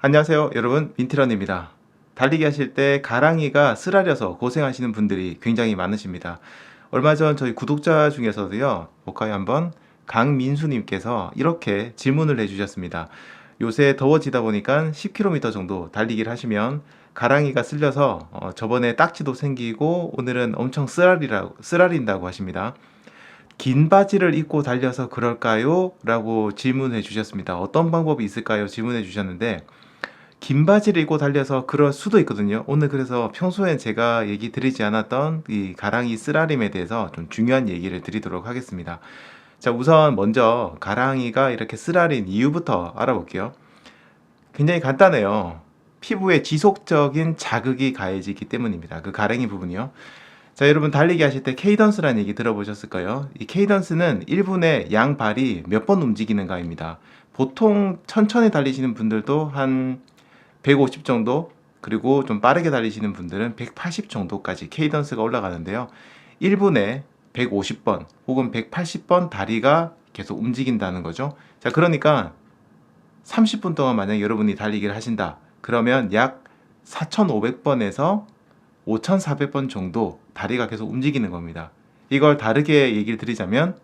안녕하세요 여러분, 민트런입니다. 달리기 하실 때 가랑이가 쓰라려서 고생하시는 분들이 굉장히 많으십니다. 얼마 전 저희 구독자 중에서도요, 볼까요 한번? 강민수님께서 이렇게 질문을 해주셨습니다. 요새 더워지다 보니까 10km 정도 달리기를 하시면 가랑이가 쓸려서 저번에 딱지도 생기고 오늘은 엄청 쓰라린다고 하십니다. 긴 바지를 입고 달려서 그럴까요? 라고 질문해 주셨습니다. 어떤 방법이 있을까요? 질문해 주셨는데, 긴 바지를 입고 달려서 그럴 수도 있거든요. 오늘 그래서 평소엔 제가 얘기 드리지 않았던 이 가랑이 쓰라림에 대해서 좀 중요한 얘기를 드리도록 하겠습니다. 자, 우선 먼저 가랑이가 이렇게 쓰라린 이유부터 알아볼게요. 굉장히 간단해요. 피부에 지속적인 자극이 가해지기 때문입니다. 그 가랑이 부분이요. 자, 여러분 달리기 하실 때 케이던스라는 얘기 들어보셨을까요? 이 케이던스는 1분에 양 발이 몇 번 움직이는가입니다. 보통 천천히 달리시는 분들도 한 150 정도, 그리고 좀 빠르게 달리시는 분들은 180 정도까지 케이던스가 올라가는데요. 1분에 150번 혹은 180번 다리가 계속 움직인다는 거죠. 자, 그러니까 30분 동안 만약 여러분이 달리기를 하신다. 그러면 약 4,500번에서 5,400번 정도 다리가 계속 움직이는 겁니다. 이걸 다르게 얘기를 드리자면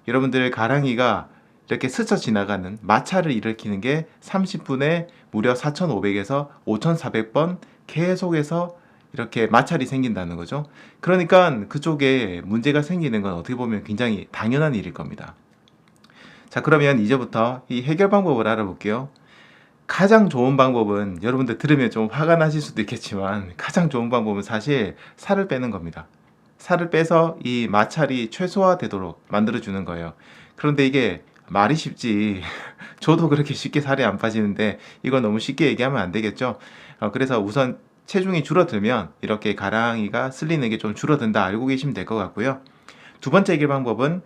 여러분들 가랑이가 이렇게 스쳐 지나가는 마찰을 일으키는 게 30분에 무려 4,500에서 5,400번 계속해서 이렇게 마찰이 생긴다는 거죠. 그러니까 그쪽에 문제가 생기는 건 어떻게 보면 굉장히 당연한 일일 겁니다. 자, 그러면 이제부터 이 해결 방법을 알아볼게요. 가장 좋은 방법은, 여러분들 들으면 좀 화가 나실 수도 있겠지만, 가장 좋은 방법은 사실 살을 빼는 겁니다. 살을 빼서 이 마찰이 최소화되도록 만들어주는 거예요. 그런데 이게 말이 쉽지, 저도 그렇게 쉽게 살이 안 빠지는데 이건 너무 쉽게 얘기하면 안 되겠죠. 그래서 우선 체중이 줄어들면 이렇게 가랑이가 쓸리는 게 좀 줄어든다 알고 계시면 될 것 같고요. 두 번째 해결 방법은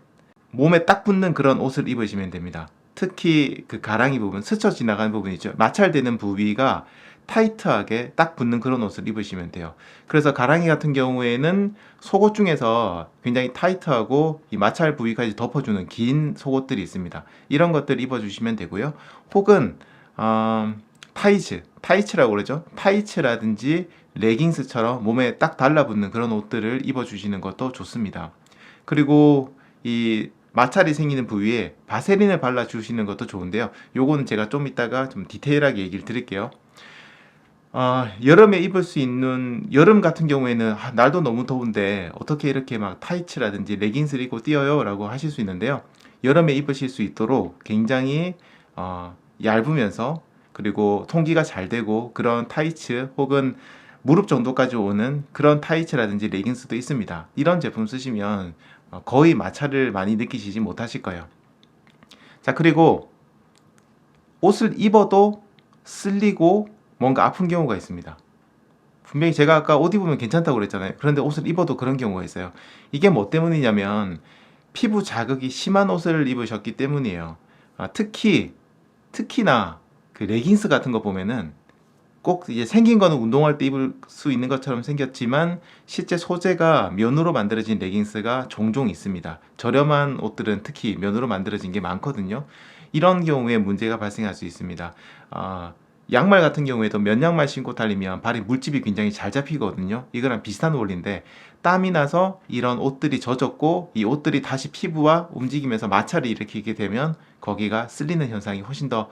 몸에 딱 붙는 그런 옷을 입으시면 됩니다. 특히 그 가랑이 부분, 스쳐 지나가는 부분 있죠. 마찰되는 부위가 타이트하게 딱 붙는 그런 옷을 입으시면 돼요. 그래서 가랑이 같은 경우에는 속옷 중에서 굉장히 타이트하고 이 마찰 부위까지 덮어주는 긴 속옷들이 있습니다. 이런 것들 입어주시면 되고요. 혹은 타이츠라고 그러죠. 타이츠라든지 레깅스처럼 몸에 딱 달라붙는 그런 옷들을 입어주시는 것도 좋습니다. 그리고 이 마찰이 생기는 부위에 바세린을 발라주시는 것도 좋은데요. 요거는 제가 좀 이따가 좀 디테일하게 얘기를 드릴게요. 여름에 입을 수 있는, 여름 같은 경우에는 날도 너무 더운데 어떻게 이렇게 막 타이츠라든지 레깅스를 입고 뛰어요? 라고 하실 수 있는데요. 여름에 입으실 수 있도록 굉장히 얇으면서 그리고 통기가 잘 되고 그런 타이츠 혹은 무릎 정도까지 오는 그런 타이츠라든지 레깅스도 있습니다. 이런 제품 쓰시면 거의 마찰을 많이 느끼시지 못하실 거예요. 자, 그리고 옷을 입어도 쓸리고 뭔가 아픈 경우가 있습니다. 분명히 제가 아까 옷 입으면 괜찮다고 그랬잖아요. 그런데 옷을 입어도 그런 경우가 있어요. 이게 뭐 때문이냐면 피부 자극이 심한 옷을 입으셨기 때문이에요. 특히나 그 레깅스 같은 거 보면은 꼭 이제 생긴 거는 운동할 때 입을 수 있는 것처럼 생겼지만 실제 소재가 면으로 만들어진 레깅스가 종종 있습니다. 저렴한 옷들은 특히 면으로 만들어진 게 많거든요. 이런 경우에 문제가 발생할 수 있습니다. 양말 같은 경우에도 면 양말 신고 달리면 발에 물집이 굉장히 잘 잡히거든요. 이거랑 비슷한 원리인데 땀이 나서 이런 옷들이 젖었고 이 옷들이 다시 피부와 움직이면서 마찰을 일으키게 되면 거기가 쓸리는 현상이 훨씬 더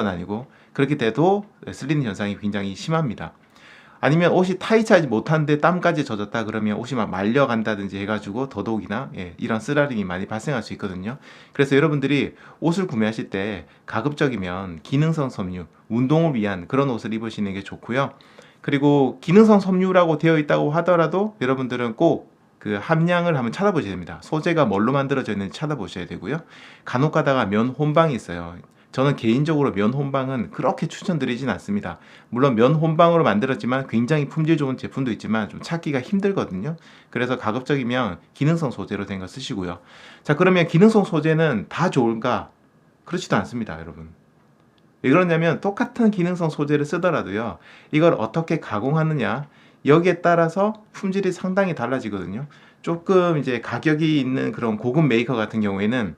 나뉘고, 그렇게 돼도 쓸리는 현상이 굉장히 심합니다. 아니면 옷이 타이트하지 못한데 땀까지 젖었다 그러면 옷이 막 말려간다든지 해가지고 더더욱이나 이런 쓰라림이 많이 발생할 수 있거든요. 그래서 여러분들이 옷을 구매하실 때 가급적이면 기능성 섬유, 운동을 위한 그런 옷을 입으시는 게 좋고요. 그리고 기능성 섬유라고 되어 있다고 하더라도 여러분들은 꼭 그 함량을 한번 찾아보셔야 됩니다. 소재가 뭘로 만들어져 있는지 찾아보셔야 되고요. 간혹 가다가 면 혼방이 있어요. 저는 개인적으로 면 혼방은 그렇게 추천드리진 않습니다. 물론 면 혼방으로 만들었지만 굉장히 품질 좋은 제품도 있지만 좀 찾기가 힘들거든요. 그래서 가급적이면 기능성 소재로 된 거 쓰시고요. 자, 그러면 기능성 소재는 다 좋을까? 그렇지도 않습니다, 여러분. 왜 그러냐면 똑같은 기능성 소재를 쓰더라도요, 이걸 어떻게 가공하느냐, 여기에 따라서 품질이 상당히 달라지거든요. 조금 이제 가격이 있는 그런 고급 메이커 같은 경우에는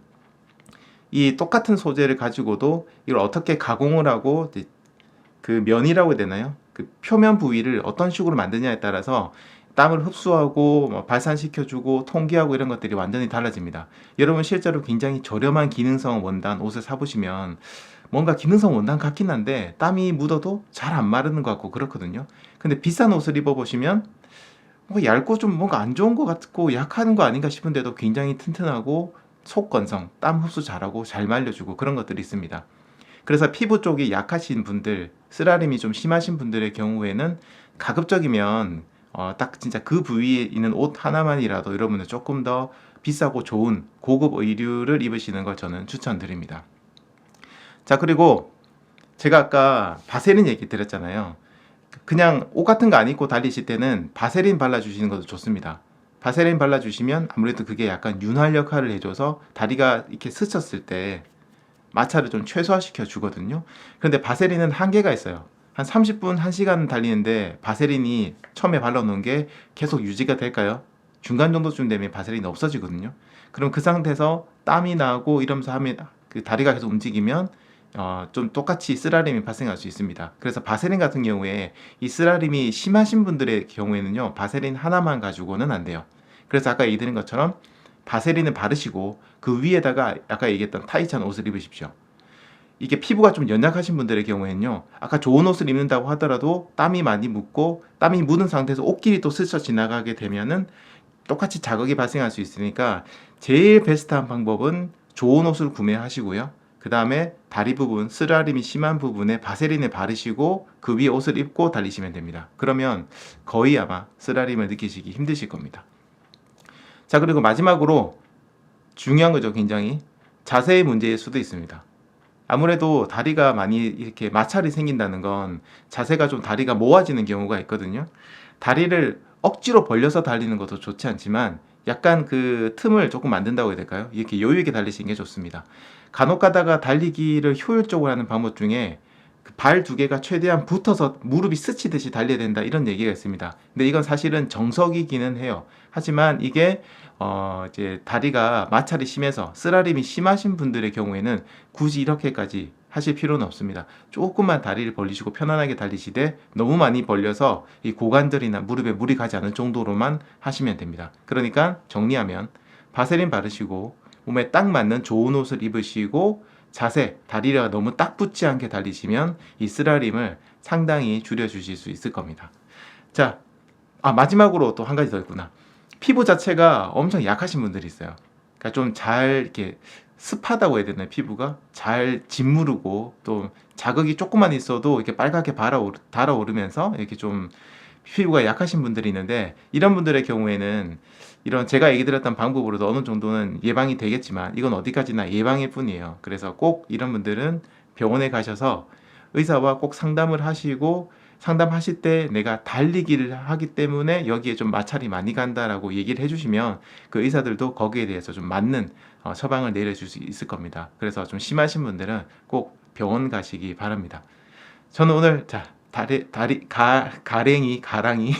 이 똑같은 소재를 가지고도 이걸 어떻게 가공을 하고 그 면이라고 해야 되나요? 그 표면 부위를 어떤 식으로 만드냐에 따라서 땀을 흡수하고 뭐 발산시켜주고 통기하고 이런 것들이 완전히 달라집니다. 여러분 실제로 굉장히 저렴한 기능성 원단 옷을 사보시면 뭔가 기능성 원단 같긴 한데 땀이 묻어도 잘 안 마르는 것 같고 그렇거든요. 근데 비싼 옷을 입어보시면 뭔가 얇고 좀 뭔가 안 좋은 것 같고 약한 거 아닌가 싶은데도 굉장히 튼튼하고 속 건성, 땀 흡수 잘하고 잘 말려주고 그런 것들이 있습니다. 그래서 피부 쪽이 약하신 분들, 쓰라림이 좀 심하신 분들의 경우에는 가급적이면 딱 진짜 그 부위에 있는 옷 하나만이라도 여러분은 조금 더 비싸고 좋은 고급 의류를 입으시는 걸 저는 추천드립니다. 자, 그리고 제가 아까 바세린 얘기 드렸잖아요. 그냥 옷 같은 거 안 입고 달리실 때는 바세린 발라주시는 것도 좋습니다. 바세린 발라주시면 아무래도 그게 약간 윤활 역할을 해줘서 다리가 이렇게 스쳤을 때 마찰을 좀 최소화시켜 주거든요. 그런데 바세린은 한계가 있어요. 한 30분, 1시간 달리는데 바세린이 처음에 발라놓은 게 계속 유지가 될까요? 중간 정도쯤 되면 바세린이 없어지거든요. 그럼 그 상태에서 땀이 나고 이러면서 하면 그 다리가 계속 움직이면 좀 똑같이 쓰라림이 발생할 수 있습니다. 그래서 바세린 같은 경우에 이 쓰라림이 심하신 분들의 경우에는요, 바세린 하나만 가지고는 안 돼요. 그래서 아까 얘기드린 것처럼 바세린을 바르시고 그 위에다가 아까 얘기했던 타이트한 옷을 입으십시오. 이게 피부가 좀 연약하신 분들의 경우에는요, 아까 좋은 옷을 입는다고 하더라도 땀이 많이 묻고 땀이 묻은 상태에서 옷길이 또 스쳐 지나가게 되면은 똑같이 자극이 발생할 수 있으니까 제일 베스트한 방법은 좋은 옷을 구매하시고요. 그 다음에 다리 부분, 쓰라림이 심한 부분에 바세린을 바르시고 그 위에 옷을 입고 달리시면 됩니다. 그러면 거의 아마 쓰라림을 느끼시기 힘드실 겁니다. 자, 그리고 마지막으로 중요한 거죠. 굉장히 자세의 문제일 수도 있습니다. 아무래도 다리가 많이 이렇게 마찰이 생긴다는 건 자세가 좀 다리가 모아지는 경우가 있거든요. 다리를 억지로 벌려서 달리는 것도 좋지 않지만 약간 그 틈을 조금 만든다고 해야 될까요? 이렇게 여유 있게 달리시는 게 좋습니다. 간혹 가다가 달리기를 효율적으로 하는 방법 중에 발 두 개가 최대한 붙어서 무릎이 스치듯이 달려야 된다 이런 얘기가 있습니다. 근데 이건 사실은 정석이기는 해요. 하지만 이게 이제 다리가 마찰이 심해서 쓰라림이 심하신 분들의 경우에는 굳이 이렇게까지 하실 필요는 없습니다. 조금만 다리를 벌리시고 편안하게 달리시되 너무 많이 벌려서 이 고관절이나 무릎에 무리 가지 않을 정도로만 하시면 됩니다. 그러니까 정리하면 바세린 바르시고 몸에 딱 맞는 좋은 옷을 입으시고 자세, 다리가 너무 딱 붙지 않게 달리시면 이 쓰라림을 상당히 줄여주실 수 있을 겁니다. 자, 마지막으로 또 한 가지 더 있구나. 피부 자체가 엄청 약하신 분들이 있어요. 그러니까 좀 잘 이렇게 습하다고 해야 되나요? 피부가 잘 짓무르고 또 자극이 조금만 있어도 이렇게 빨갛게 달아오르면서 이렇게 좀 피부가 약하신 분들이 있는데 이런 분들의 경우에는 이런 제가 얘기 드렸던 방법으로도 어느 정도는 예방이 되겠지만 이건 어디까지나 예방일 뿐이에요. 그래서 꼭 이런 분들은 병원에 가셔서 의사와 꼭 상담을 하시고 상담하실 때 내가 달리기를 하기 때문에 여기에 좀 마찰이 많이 간다라고 얘기를 해주시면 그 의사들도 거기에 대해서 좀 맞는 처방을 내려줄 수 있을 겁니다. 그래서 좀 심하신 분들은 꼭 병원 가시기 바랍니다. 저는 오늘 가랭이 가랑이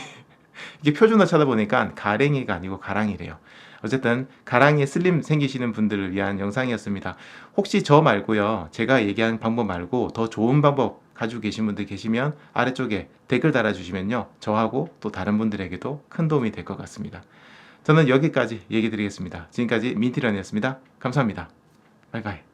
이게 표준어 찾아보니까 가랭이가 아니고 가랑이래요. 어쨌든 가랑이에 슬림 생기시는 분들을 위한 영상이었습니다. 혹시 저 말고요, 제가 얘기한 방법 말고 더 좋은 방법 가지고 계신 분들 계시면 아래쪽에 댓글 달아주시면요, 저하고 또 다른 분들에게도 큰 도움이 될 것 같습니다. 저는 여기까지 얘기 드리겠습니다. 지금까지 민티런이었습니다. 감사합니다. 바이바이.